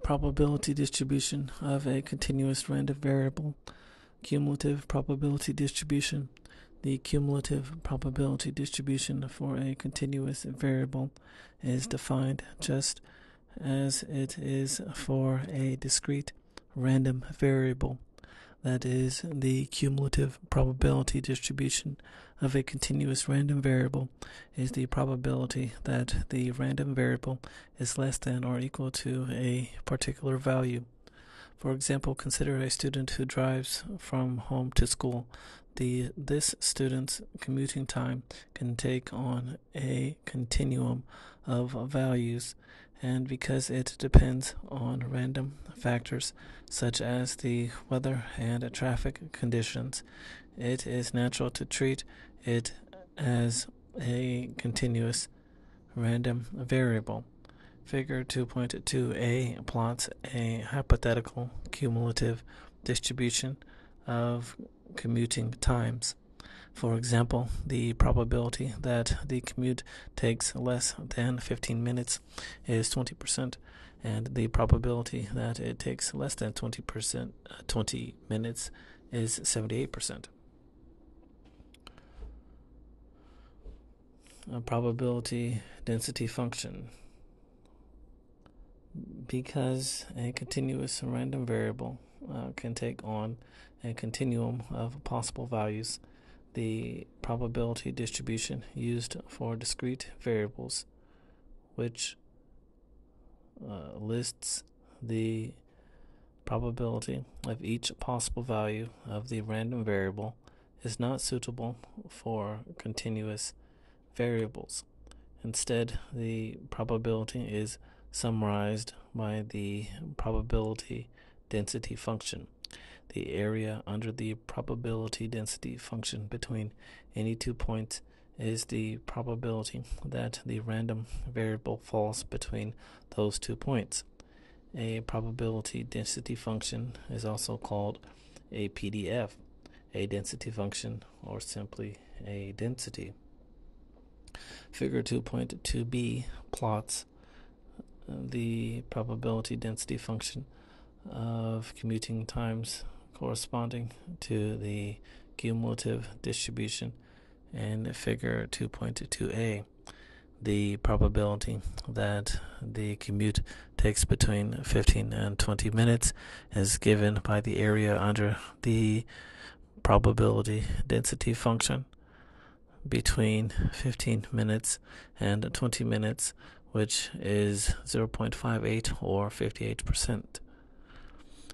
Probability distribution of a continuous random variable. Cumulative probability distribution. The cumulative probability distribution for a continuous variable is defined just as it is for a discrete random variable. That is, the cumulative probability distribution of a continuous random variable is the probability that the random variable is less than or equal to a particular value. For example, consider a student who drives from home to school. This student's commuting time can take on a continuum of values, and because it depends on random factors such as the weather and traffic conditions, it is natural to treat it as a continuous random variable. Figure 2.2a plots a hypothetical cumulative distribution of commuting times. For example, the probability that the commute takes less than 15 minutes is 20%, and the probability that it takes less than 20 minutes is 78%. A probability density function. Because a continuous random variable can take on a continuum of possible values, the probability distribution used for discrete variables, which lists the probability of each possible value of the random variable, is not suitable for continuous variables. Instead, the probability is summarized by the probability density function. The area under the probability density function between any 2 points is the probability that the random variable falls between those 2 points. A probability density function is also called a PDF, a density function, or simply a density. Figure 2.2b plots the probability density function of commuting times corresponding to the cumulative distribution, and figure 2.2a, the probability that the commute takes between 15 and 20 minutes is given by the area under the probability density function between 15 minutes and 20 minutes, which is 0.58 or 58%.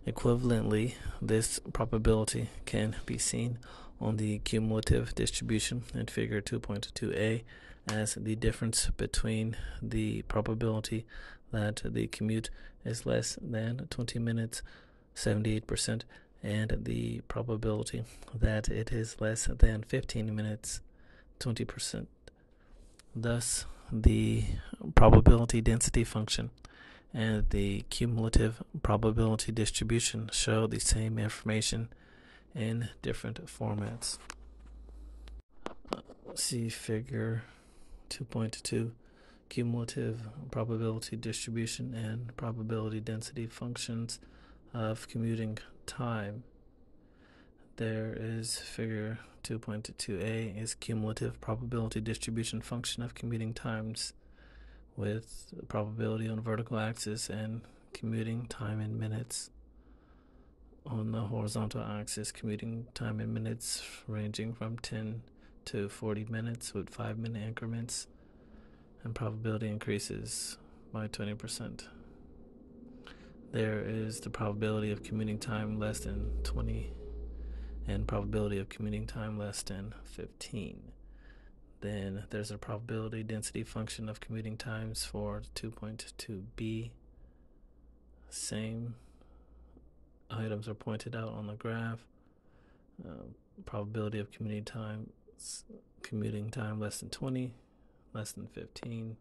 Equivalently, this probability can be seen on the cumulative distribution in figure 2.2a as the difference between the probability that the commute is less than 20 minutes, 78%, and the probability that it is less than 15 minutes, 20%. Thus, the probability density function and the cumulative probability distribution show the same information in different formats. See figure 2.2, cumulative probability distribution and probability density functions of commuting time. There is figure 2.2a is cumulative probability distribution function of commuting times with probability on the vertical axis and commuting time in minutes on the horizontal axis, commuting time in minutes ranging from 10 to 40 minutes with 5-minute increments, and probability increases by 20%. There is the probability of commuting time less than 20 and probability of commuting time less than 15. Then there's a probability density function of commuting times for 2.2b. Same items are pointed out on the graph. Probability of commuting time less than 20, less than 15.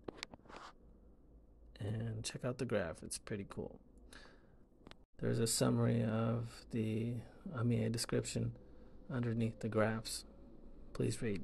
And check out the graph, it's pretty cool. There's a summary of a description underneath the graphs. Please read.